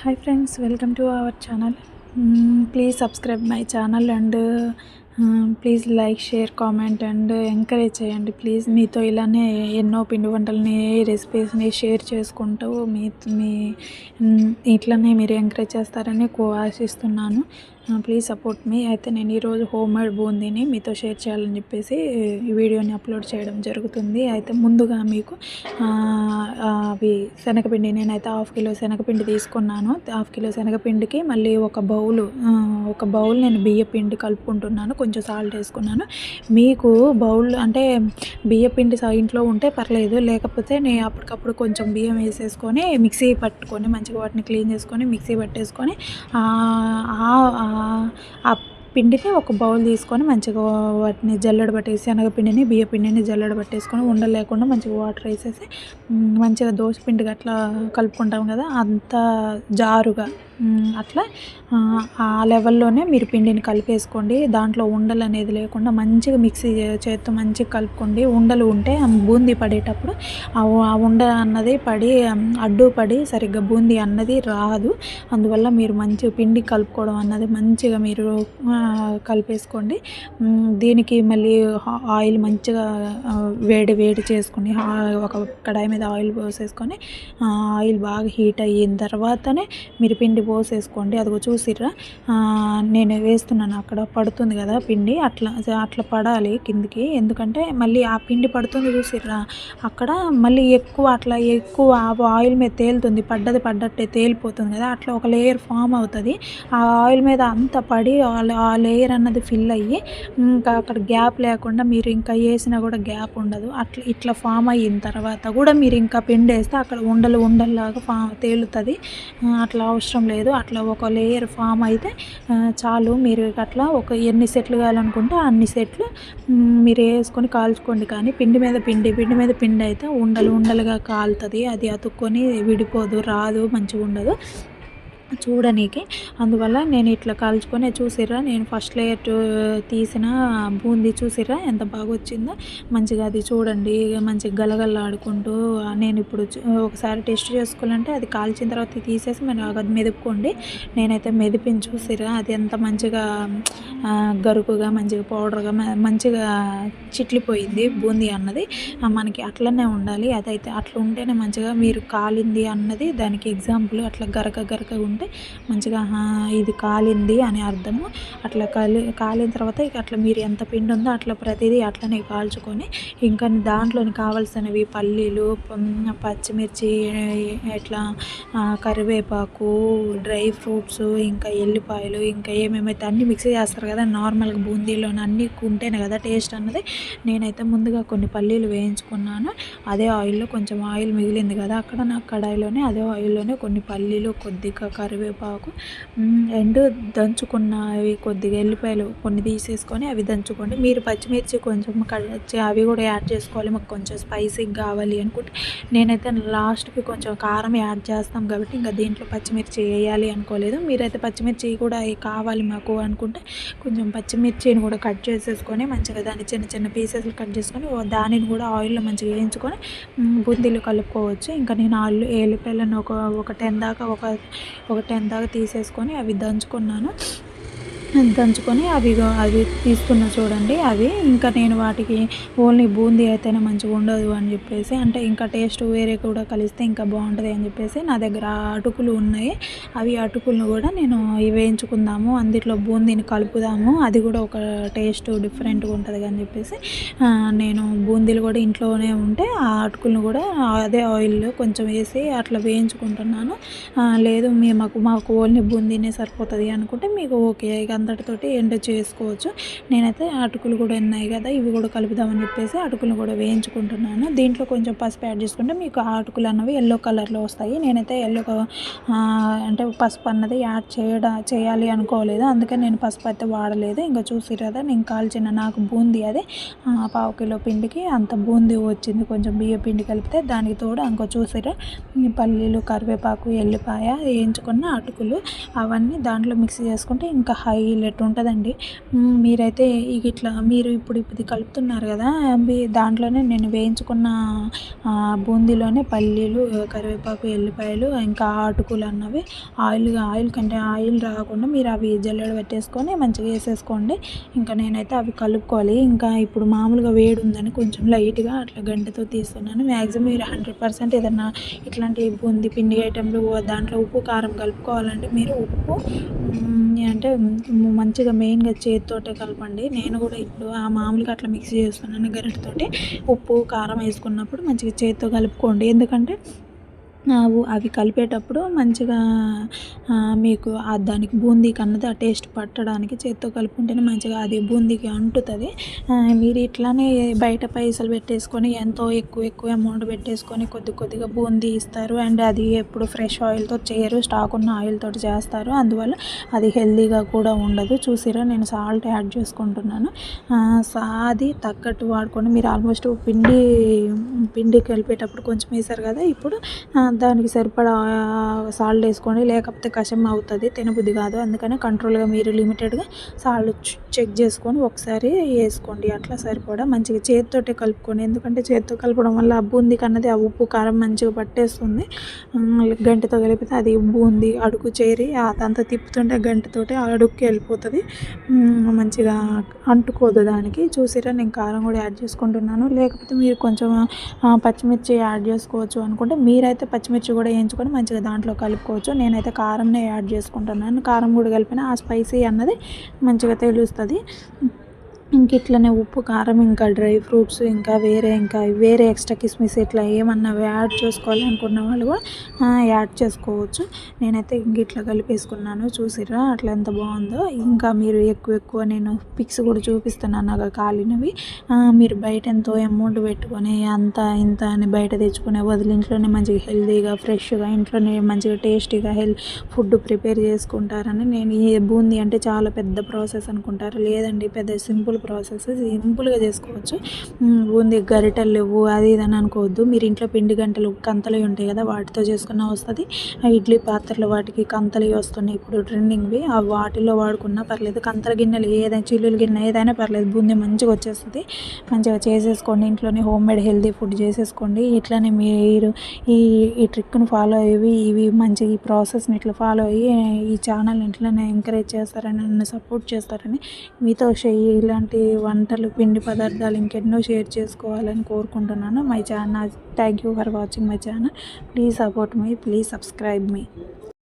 Hi friends, welcome to our channel. Please subscribe my channel and please like, share, comment and encourage చేయండి please. మీతో ఇలానే ఎన్నో పిండి వంటలని, రెసిపీస్ని share చేసుకుంటూ మీ ఇట్లనే మీరు ఎంకరేజ్ చేస్తారని ఆశిస్తున్నాను. ప్లీజ్ సపోర్ట్ మీ. అయితే నేను ఈరోజు హోమ్ మేడ్ బూందీని మీతో షేర్ చేయాలని చెప్పేసి ఈ వీడియోని అప్లోడ్ చేయడం జరుగుతుంది. అయితే ముందుగా మీకు అవి శనగపిండి, నేనైతే 1/2 కిలో శనగపిండి తీసుకున్నాను. 1/2 కిలో శనగపిండికి మళ్ళీ ఒక బౌల్ నేను బియ్య పిండి కలుపుకుంటున్నాను. కొంచెం సాల్ట్ వేసుకున్నాను. మీకు బౌల్ అంటే బియ్యపిండి ఇంట్లో ఉంటే పర్లేదు, లేకపోతే నేను అప్పటికప్పుడు కొంచెం బియ్యం వేసేసుకొని మిక్సీ పట్టుకొని మంచిగా వాటిని క్లీన్ చేసుకొని మిక్సీ పట్టేసుకొని ఆ పిండిని ఒక బౌల్ తీసుకొని మంచిగా వాటిని జల్లెడ పట్టేసి, శనగపిండిని బియ్యపిండిని జల్లెడ పట్టేసుకొని ఉండలు లేకుండా మంచిగా వాటర్ వేసేసి మంచిగా దోశ పిండిగా అట్లా కలుపుకుంటాం కదా, అంత జారుగా అట్లా ఆ లెవెల్లోనే మీరు పిండిని కలిపేసుకోండి. దాంట్లో ఉండలు అనేది లేకుండా మంచిగా మిక్సీ చేత్తో మంచిగా కలుపుకోండి. ఉండలు ఉంటే బూందీ పడేటప్పుడు ఆ ఉండ అన్నది అడ్డు పడి సరిగ్గా బూందీ అన్నది రాదు. అందువల్ల మీరు మంచిగా పిండి కలుపుకోవడం అన్నది మంచిగా మీరు కలిపేసుకోండి. దీనికి మళ్ళీ ఆయిల్ మంచిగా వేడి చేసుకొని ఒక కడాయి మీద ఆయిల్ పోసేసుకొని ఆయిల్ బాగా హీట్ అయిన తర్వాతనే మీరు పిండి పోసేసుకోండి. అదిగో చూసిర్రా, నేను వేస్తున్నాను, అక్కడ పడుతుంది కదా పిండి, అట్లా పడాలి కిందికి. ఎందుకంటే మళ్ళీ ఆ పిండి పడుతుంది చూసిర్రా, అక్కడ మళ్ళీ ఎక్కువ ఆయిల్ మీద తేలుతుంది, పడ్డట్టే తేలిపోతుంది కదా, అట్లా ఒక లేయర్ ఫామ్ అవుతుంది. ఆ ఆయిల్ మీద అంతా పడి ఆ లేయర్ అన్నది ఫిల్ అయ్యి ఇంకా అక్కడ గ్యాప్ లేకుండా మీరు ఇంకా వేసినా కూడా గ్యాప్ ఉండదు. ఇట్లా ఫామ్ అయిన తర్వాత కూడా మీరు ఇంకా పిండి వేస్తే అక్కడ ఉండల్లాగా తేలుతుంది. అట్లా అవసరం లేదు. అట్లా ఒక లేయర్ ఫామ్ అయితే చాలు. మీరు అట్లా ఎన్ని సెట్లు కావాలనుకుంటే అన్ని సెట్లు మీరు వేసుకొని కాల్చుకోండి. కానీ పిండి మీద పిండి అయితే ఉండలుగా కాలుతుంది. అది అతుక్కొని విడిపోదు, రాదు, మంచిగా ఉండదు చూడనీకి. అందువల్ల నేను ఇట్లా కాల్చుకొని చూసిర్రా, నేను ఫస్ట్ లేయర్ తీసిన బూందీ చూసిర్రా ఎంత బాగా వచ్చిందో. మంచిగా అది చూడండి, మంచిగా గలగల్లాడుకుంటూ. నేను ఇప్పుడు ఒకసారి టెస్ట్ చేసుకోవాలంటే అది కాల్చిన తర్వాత తీసేసి మనం అది మెదుపుకోండి. నేనైతే మెదిపిని చూసిర్రా, అది ఎంత మంచిగా గరుకుగా మంచిగా పౌడర్గా మంచిగా చిట్లిపోయింది బూందీ అన్నది. మనకి అట్లనే ఉండాలి. అదైతే అట్లా ఉంటేనే మంచిగా మీరు కాలింది అన్నది దానికి ఎగ్జాంపుల్. అట్లా గరక ఉంటే మంచిగా ఇది కాలింది అని అర్థము. అట్లా కాలిన తర్వాత ఇక అట్లా మీరు ఎంత పిండి ఉందో అట్లా ప్రతిదీ అట్లనే కాల్చుకొని ఇంకా దాంట్లోని కావాల్సినవి పల్లీలు, పచ్చిమిర్చి, ఇట్లా కరివేపాకు, డ్రై ఫ్రూట్స్, ఇంకా ఎల్లిపాయలు, ఇంకా ఏమేమైతే అన్నీ మిక్సీ చేస్తారు కదా నార్మల్గా బూందీలోని, అన్నీ ఉంటేనే కదా టేస్ట్ అన్నది. నేనైతే ముందుగా కొన్ని పల్లీలు వేయించుకున్నాను. అదే ఆయిల్లో కొంచెం ఆయిల్ మిగిలింది కదా అక్కడ నా కడాయిలోనే, అదే ఆయిల్లోనే కొన్ని పల్లీలు, కొద్దిగా కరివేపాకు అండ్ దంచుకున్నవి కొద్దిగా ఎల్లిపాయలు కొన్ని తీసేసుకొని అవి దంచుకోండి. మీరు పచ్చిమిర్చి కొంచెం అవి కూడా యాడ్ చేసుకోవాలి. మాకు కొంచెం స్పైసీగా కావాలి అనుకుంటే, నేనైతే లాస్ట్కి కొంచెం కారం యాడ్ చేస్తాం కాబట్టి ఇంకా దీంట్లో పచ్చిమిర్చి వేయాలి అనుకోలేదు. మీరైతే పచ్చిమిర్చి కూడా కావాలి మాకు అనుకుంటే కొంచెం పచ్చిమిర్చిని కూడా కట్ చేసేసుకొని మంచిగా దాన్ని చిన్న చిన్న పీసెస్లు కట్ చేసుకొని దానిని కూడా ఆయిల్లో మంచిగా వేయించుకొని బూందీలు కలుపుకోవచ్చు. ఇంకా నేను ఎల్లిపాయలను ఒక 10 దాకా తీసేసుకొని అవి దంచుకొని అవి తీస్తున్నా చూడండి. అవి ఇంకా నేను వాటికి ఓన్లీ బూందీ అయితేనే మంచిగా ఉండదు అని చెప్పేసి, అంటే ఇంకా టేస్ట్ వేరే కూడా కలిస్తే ఇంకా బాగుంటుంది అని చెప్పేసి నా దగ్గర అటుకులు ఉన్నాయి. అటుకులను కూడా నేను వేయించుకుందాము, అందులో బూందీని కలుపుదాము, అది కూడా ఒక టేస్ట్ డిఫరెంట్గా ఉంటుంది అని చెప్పేసి నేను బూందీలు కూడా ఇంట్లోనే ఉంటే ఆ అటుకులను కూడా అదే ఆయిల్లో కొంచెం వేసి అట్లా వేయించుకుంటున్నాను. లేదు మాకు ఓన్లీ బూందీనే సరిపోతుంది అనుకుంటే మీకు ఓకే, అంతటితోటి ఎండ్ చేసుకోవచ్చు. నేనైతే అటుకులు కూడా ఉన్నాయి కదా, ఇవి కూడా కలుపుదామని చెప్పేసి అటుకులు కూడా వేయించుకుంటున్నాను. దీంట్లో కొంచెం పసుపు యాడ్ చేసుకుంటే మీకు ఆ అటుకులు అన్నవి ఎల్లో కలర్లో వస్తాయి. నేనైతే అంటే పసుపు అన్నది యాడ్ చేయాలి అనుకోలేదు, అందుకని నేను పసుపు అయితే వాడలేదు. ఇంకా చూసి కదా నేను కాల్చిన నాకు బూందీ అది 1/2 కిలో పిండికి అంత బూందీ వచ్చింది. కొంచెం బియ్య పిండి కలిపితే దానికి తోడు ఇంకో చూసిరా పల్లీలు, కరివేపాకు, ఎల్లిపాయ, వేయించుకున్న అటుకులు అవన్నీ దాంట్లో మిక్స్ చేసుకుంటే ఇంకా హై హైలైట్ ఉంటుందండి. మీరైతే ఇక ఇట్లా మీరు ఇప్పుడు ఇది కలుపుతున్నారు కదా, దాంట్లోనే నేను వేయించుకున్న బూందీలోనే పల్లీలు, కరివేపాకు, ఎల్లిపాయలు, ఇంకా అటుకులు అన్నవి ఆయిల్ కంటే ఆయిల్ రాకుండా మీరు అవి జల్లెడ పెట్టేసుకొని మంచిగా వేసేసుకోండి. ఇంకా నేనైతే అవి కలుపుకోవాలి. ఇంకా ఇప్పుడు మామూలుగా వేడి ఉందని కొంచెం లైట్గా అట్లా గంటెతో తీస్తున్నాను. మ్యాక్సిమం మీరు 100% ఏదన్నా ఇట్లాంటి బూందీ పిండి ఐటెంలు దాంట్లో ఉప్పు కారం కలుపుకోవాలంటే మీరు ఉప్పు అంటే మంచిగా మెయిన్గా చేతితోటే కలపండి. నేను కూడా ఇప్పుడు మామూలుగా అట్లా మిక్స్ చేస్తున్నాను గరిటెతోటి. ఉప్పు కారం వేసుకున్నప్పుడు మంచిగా చేతితో కలుపుకోండి. ఎందుకంటే అవి కలిపేటప్పుడు మంచిగా మీకు దానికి బూందీకి అన్నది ఆ టేస్ట్ పట్టడానికి చేత్తో కలుపుకుంటేనే మంచిగా అది బూందీకి అంటుతుంది. మీరు ఇట్లానే బయట పైసలు పెట్టేసుకొని ఎంతో ఎక్కువ అమౌంట్ పెట్టేసుకొని కొద్దిగా బూందీ ఇస్తారు. అండ్ అది ఎప్పుడు ఫ్రెష్ ఆయిల్తో చేయరు, స్టాక్ ఉన్న ఆయిల్తో చేస్తారు. అందువల్ల అది హెల్తీగా కూడా ఉండదు. చూసిరా నేను సాల్ట్ యాడ్ చేసుకుంటున్నాను. అది తగ్గట్టు వాడుకొని మీరు ఆల్మోస్ట్ పిండి కలిపేటప్పుడు కొంచెం వేసారు కదా, ఇప్పుడు దానికి సరిపడా సాల్ట్ వేసుకోండి. లేకపోతే కషం అవుతుంది, తినబుద్ధి కాదు. అందుకని కంట్రోల్గా మీరు లిమిటెడ్గా సాల్ట్ చెక్ చేసుకొని ఒకసారి వేసుకోండి. అట్లా సరిపడా మంచిగా చేతితోటే కలుపుకోండి. ఎందుకంటే చేతితో కలపడం వల్ల ఆ బూందీకి అన్నది ఆ ఉప్పు కారం మంచిగా పట్టేస్తుంది. గంటెతో కలిపితే అది బూందీ అడుగు చేరి అదంతా తిప్పుతుంటే గంటతోటి అడుగుకి వెళ్ళిపోతుంది, మంచిగా అంటుకోదు దానికి. చూసిరా నేను కారం కూడా యాడ్ చేసుకుంటున్నాను. లేకపోతే మీరు కొంచెం పచ్చిమిర్చి యాడ్ చేసుకోవచ్చు అనుకుంటే మీరైతే పచ్చిమిర్చి కూడా వేయించుకొని మంచిగా దాంట్లో కలుపుకోవచ్చు. నేనైతే కారంనే యాడ్ చేసుకుంటున్నాను. కారం కూడా కలిపిన ఆ స్పైసీ అన్నది మంచిగా తెలుస్తుంది. ఇంక ఇట్లనే ఉప్పు కారం ఇంకా డ్రై ఫ్రూట్స్ ఇంకా వేరే ఎక్స్ట్రా కిస్మిస్ ఇట్లా ఏమన్నా యాడ్ చేసుకోవాలి అనుకున్న వాళ్ళు కూడా యాడ్ చేసుకోవచ్చు. నేనైతే ఇంక ఇట్లా కలిపేసుకున్నాను. చూసిరా అట్లా ఎంత బాగుందో. ఇంకా మీరు ఎక్కువ నేను పిక్స్ కూడా చూపిస్తున్నాను నాకు కాలినవి. మీరు బయట ఎంతో అమౌంట్ పెట్టుకొని అంత ఇంత అని బయట తెచ్చుకునే బదులు ఇంట్లోనే మంచిగా హెల్తీగా ఫ్రెష్గా ఇంట్లోనే మంచిగా టేస్టీగా ఫుడ్ ప్రిపేర్ చేసుకుంటారని నేను. ఈ బూందీ అంటే చాలా పెద్ద ప్రాసెస్ అనుకుంటారు, లేదండి పెద్ద సింపుల్ ప్రాసెస్, సింపుల్గా చేసుకోవచ్చు. బూందీ గరిటెలు లేవు అది ఇది అని అనుకోవద్దు. మీరు ఇంట్లో పిండి గంటలు కంతలు ఉంటాయి కదా, వాటితో చేసుకున్న వస్తుంది. ఇడ్లీ పాత్రలు వాటికి కంతలు వస్తున్నాయి ఇప్పుడు ట్రెండింగ్వి, వాటిల్లో వాడుకున్నా పర్లేదు. కంతల గిన్నెలు ఏదైనా చిల్లుల గిన్నె ఏదైనా పర్లేదు, బూందీ మంచిగా వచ్చేస్తుంది. మంచిగా చేసేసుకోండి. ఇంట్లోనే హోమ్ మేడ్ హెల్తీ ఫుడ్ చేసేసుకోండి. ఇట్లానే మీరు ఈ ట్రిక్ను ఫాలో అయ్యి ఇవి మంచిగా ఈ ప్రాసెస్ని ఇట్లా ఫాలో అయ్యి ఈ ఛానల్ని ఇట్లానే ఎంకరేజ్ చేస్తారని, నన్ను సపోర్ట్ చేస్తారని, మీతో ఇలాంటి వంటలు పిండి పదార్థాలు ఇంకెన్నో షేర్ చేసుకోవాలని కోరుకుంటున్నాను. My channel, thank you for watching my channel. Please support me, please subscribe me.